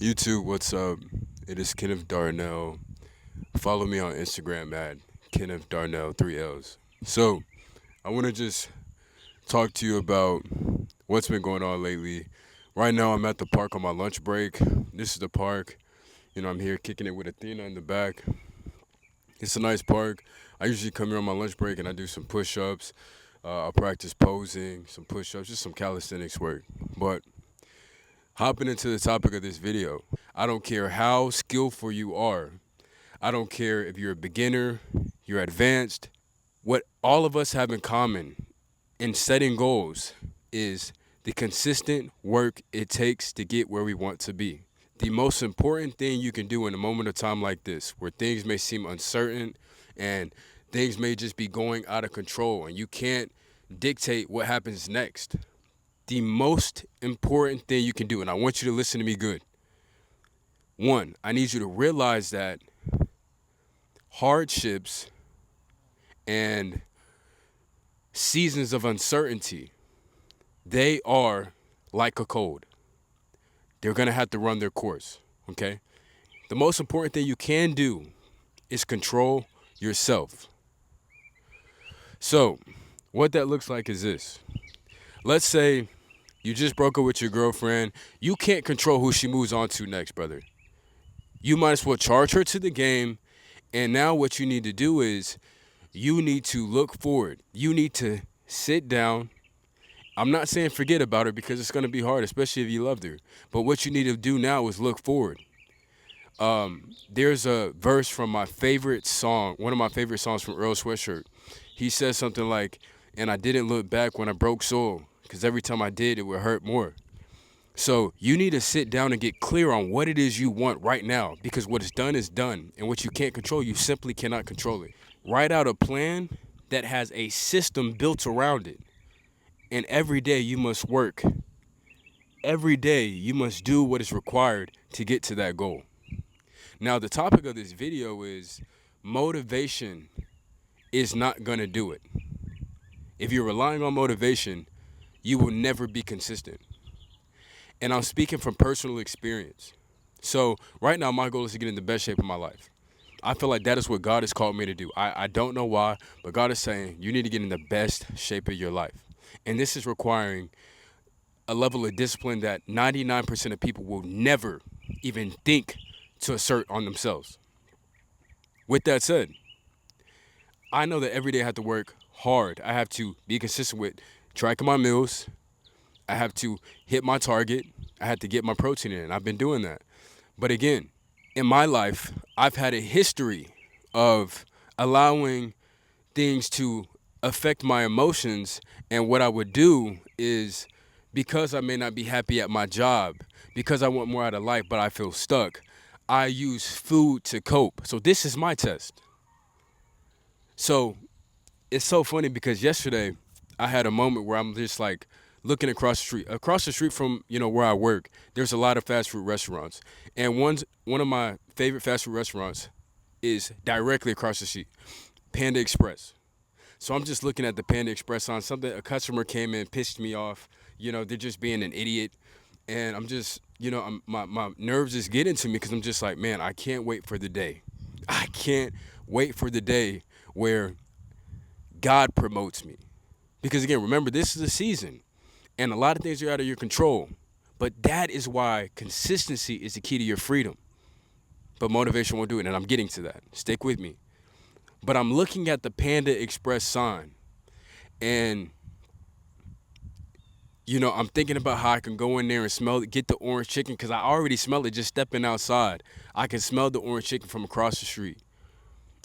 YouTube, what's up? It is Kenneth Darnell. Follow me on Instagram at Kenneth Darnell 3Ls. So, I want to just talk to you about what's been going on lately. Right now, I'm at the park on my lunch break. This is the park. I'm here kicking it with Athena in the back. It's a nice park. I usually come here on my lunch break and I do some push ups. I'll practice posing, some push ups, just some calisthenics work. But hopping into the topic of this video, I don't care how skillful you are. I don't care if you're a beginner, you're advanced. What all of us have in common in setting goals is the consistent work it takes to get where we want to be. The most important thing you can do in a moment of time like this, where things may seem uncertain and things may just be going out of control and you can't dictate what happens next. The most important thing you can do, and I want you to listen to me good. One, I need you to realize that hardships and seasons of uncertainty, they are like a cold. They're going to have to run their course, okay? The most important thing you can do is control yourself. So, what that looks like is this. Let's say you just broke up with your girlfriend. You can't control who she moves on to next, brother. You might as well charge her to the game. And now what you need to do is you need to look forward. You need to sit down. I'm not saying forget about her because it's going to be hard, especially if you loved her. But what you need to do now is look forward. There's a verse from my favorite song, one of my favorite songs from Earl Sweatshirt. He says something like, and I didn't look back when I broke soul, because every time I did, it would hurt more. So you need to sit down and get clear on what it is you want right now, because what is done, and what you can't control, you simply cannot control it. Write out a plan that has a system built around it, and every day you must work. Every day you must do what is required to get to that goal. Now, the topic of this video is motivation is not going to do it. If you're relying on motivation, you will never be consistent. And I'm speaking from personal experience. So right now, my goal is to get in the best shape of my life. I feel like that is what God has called me to do. I don't know why, but God is saying you need to get in the best shape of your life. And this is requiring a level of discipline that 99% of people will never even think to assert on themselves. With that said, I know that every day I have to work hard. I have to be consistent with tracking my meals. I have to hit my target. I have to get my protein in. I've been doing that. But again, in my life, I've had a history of allowing things to affect my emotions. And what I would do is, because I may not be happy at my job, because I want more out of life, but I feel stuck, I use food to cope. So this is my test. So it's so funny because yesterday I had a moment where I'm just like looking across the street. Across the street from, where I work, there's a lot of fast food restaurants. And one of my favorite fast food restaurants is directly across the street, Panda Express. So I'm just looking at the Panda Express on something. A customer came in, pissed me off. They're just being an idiot. And I'm just, my nerves is getting to me because I'm just like, man, I can't wait for the day. I can't wait for the day where God promotes me. Because again, remember, this is a season and a lot of things are out of your control. But that is why consistency is the key to your freedom. But motivation won't do it. And I'm getting to that. Stick with me. But I'm looking at the Panda Express sign and I'm thinking about how I can go in there and smell it, get the orange chicken, because I already smell it just stepping outside. I can smell the orange chicken from across the street.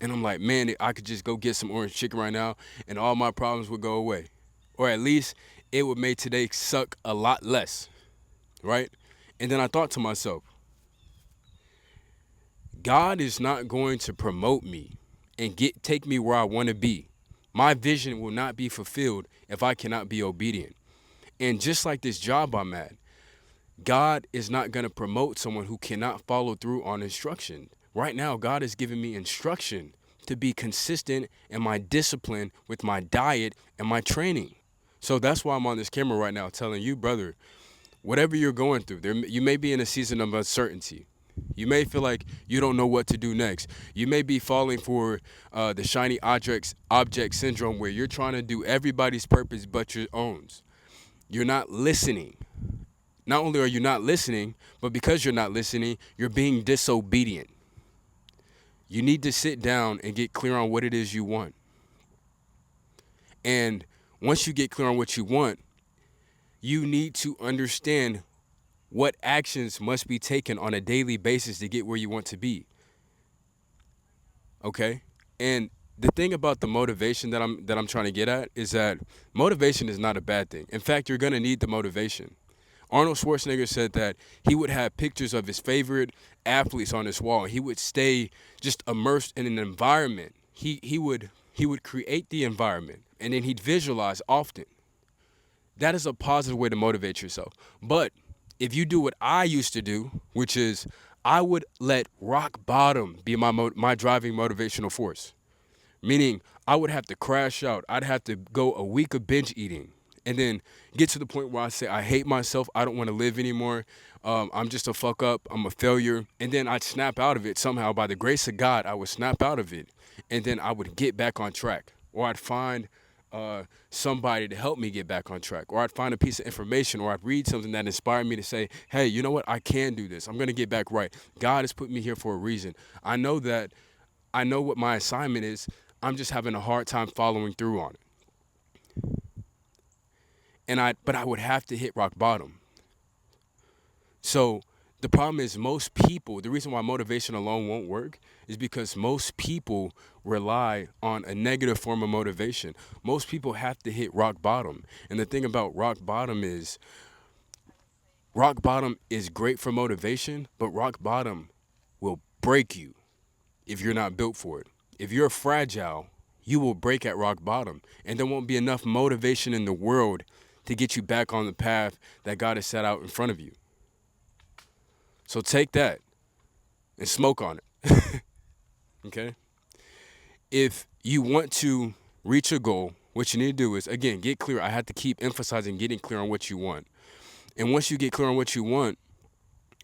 And I'm like, man, I could just go get some orange chicken right now and all my problems would go away. Or at least it would make today suck a lot less, right? And then I thought to myself, God is not going to promote me and take me where I want to be. My vision will not be fulfilled if I cannot be obedient. And just like this job I'm at, God is not going to promote someone who cannot follow through on instruction. Right now, God is giving me instruction to be consistent in my discipline with my diet and my training. So that's why I'm on this camera right now telling you, brother, whatever you're going through, you may be in a season of uncertainty. You may feel like you don't know what to do next. You may be falling for the shiny object syndrome, where you're trying to do everybody's purpose but your own. You're not listening. Not only are you not listening, but because you're not listening, you're being disobedient. You need to sit down and get clear on what it is you want. And once you get clear on what you want, you need to understand what actions must be taken on a daily basis to get where you want to be. Okay? And the thing about the motivation that I'm trying to get at is that motivation is not a bad thing. In fact, you're going to need the motivation. Arnold Schwarzenegger said that he would have pictures of his favorite athletes on his wall. He would stay just immersed in an environment. He would create the environment, and then he'd visualize often. That is a positive way to motivate yourself. But if you do what I used to do, which is I would let rock bottom be my driving motivational force. Meaning I would have to crash out. I'd have to go a week of binge eating and then get to the point where I say, I hate myself. I don't want to live anymore. I'm just a fuck up. I'm a failure. And then I'd snap out of it somehow. By the grace of God, I would snap out of it. And then I would get back on track. Or I'd find somebody to help me get back on track. Or I'd find a piece of information, or I'd read something that inspired me to say, hey, you know what? I can do this. I'm going to get back right. God has put me here for a reason. I know what my assignment is. I'm just having a hard time following through on it. But I would have to hit rock bottom. So the problem is most people, the reason why motivation alone won't work is because most people rely on a negative form of motivation. Most people have to hit rock bottom. And the thing about rock bottom is great for motivation, but rock bottom will break you if you're not built for it. If you're fragile, you will break at rock bottom, and there won't be enough motivation in the world to get you back on the path that God has set out in front of you. So take that and smoke on it. Okay? If you want to reach a goal, what you need to do is, again, get clear. I have to keep emphasizing getting clear on what you want. And once you get clear on what you want,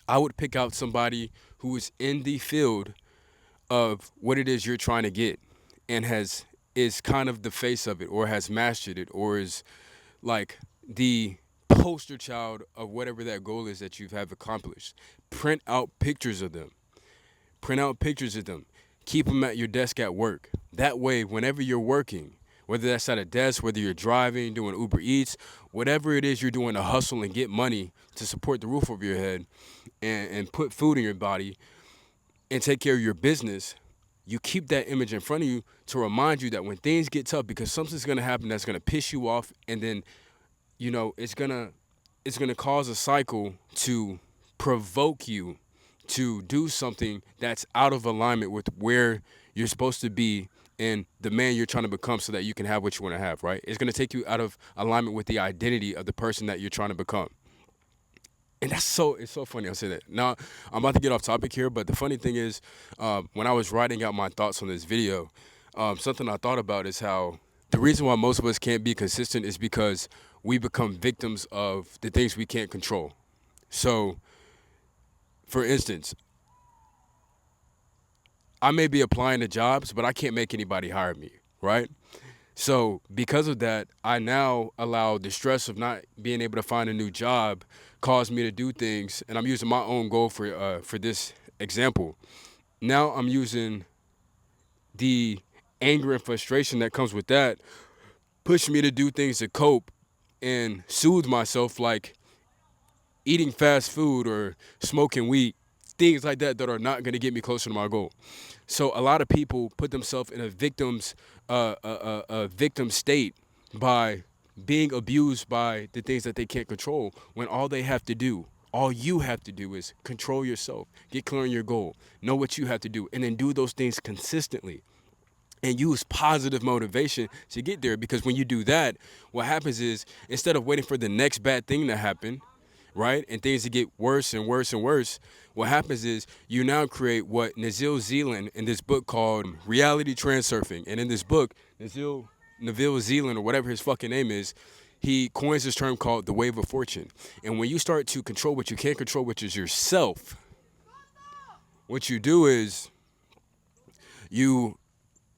I would pick out somebody who is in the field of what it is you're trying to get and is kind of the face of it, or has mastered it, or is like the poster child of whatever that goal is that you have accomplished. Print out pictures of them. Keep them at your desk at work. That way, whenever you're working, whether that's at a desk, whether you're driving, doing Uber Eats, whatever it is you're doing to hustle and get money to support the roof over your head and put food in your body and take care of your business, you keep that image in front of you to remind you that when things get tough, because something's going to happen that's going to piss you off, and then, it's going to cause a cycle to provoke you to do something that's out of alignment with where you're supposed to be and the man you're trying to become, so that you can have what you want to have, right? It's going to take you out of alignment with the identity of the person that you're trying to become. And it's so funny I say that. Now, I'm about to get off topic here, but the funny thing is, when I was writing out my thoughts on this video, something I thought about is how the reason why most of us can't be consistent is because we become victims of the things we can't control. So, for instance, I may be applying to jobs, but I can't make anybody hire me, right? So because of that, I now allow the stress of not being able to find a new job cause me to do things, and I'm using my own goal for this example. Now I'm using the anger and frustration that comes with that, push me to do things to cope and soothe myself, like eating fast food or smoking weed, things like that are not going to get me closer to my goal. So a lot of people put themselves in a victim state by being abused by the things that they can't control, when all you have to do is control yourself, get clear on your goal, know what you have to do, and then do those things consistently and use positive motivation to get there. Because when you do that, what happens is, instead of waiting for the next bad thing to happen, right, and things to get worse and worse and worse, what happens is you now create what Neville Zealand in this book called Reality Transurfing. And in this book, Neville Zealand, or whatever his fucking name is, he coins this term called the wave of fortune. And when you start to control what you can't control, which is yourself, what you do is you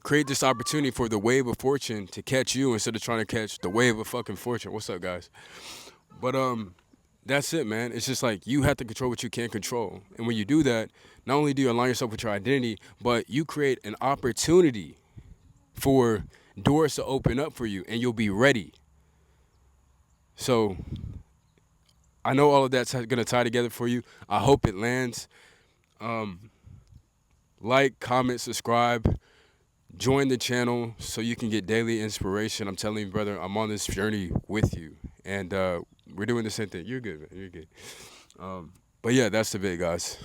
create this opportunity for the wave of fortune to catch you instead of trying to catch the wave of fucking fortune. What's up, guys? But that's it, man. It's just like you have to control what you can't control. And when you do that, not only do you align yourself with your identity, but you create an opportunity for doors to open up for you, and you'll be ready. So I know all of that's going to tie together for you. I hope it lands. Like, comment, subscribe, join the channel so you can get daily inspiration. I'm telling you, brother, I'm on this journey with you. And we're doing the same thing. You're good, man. You're good. But yeah, that's the bit, guys.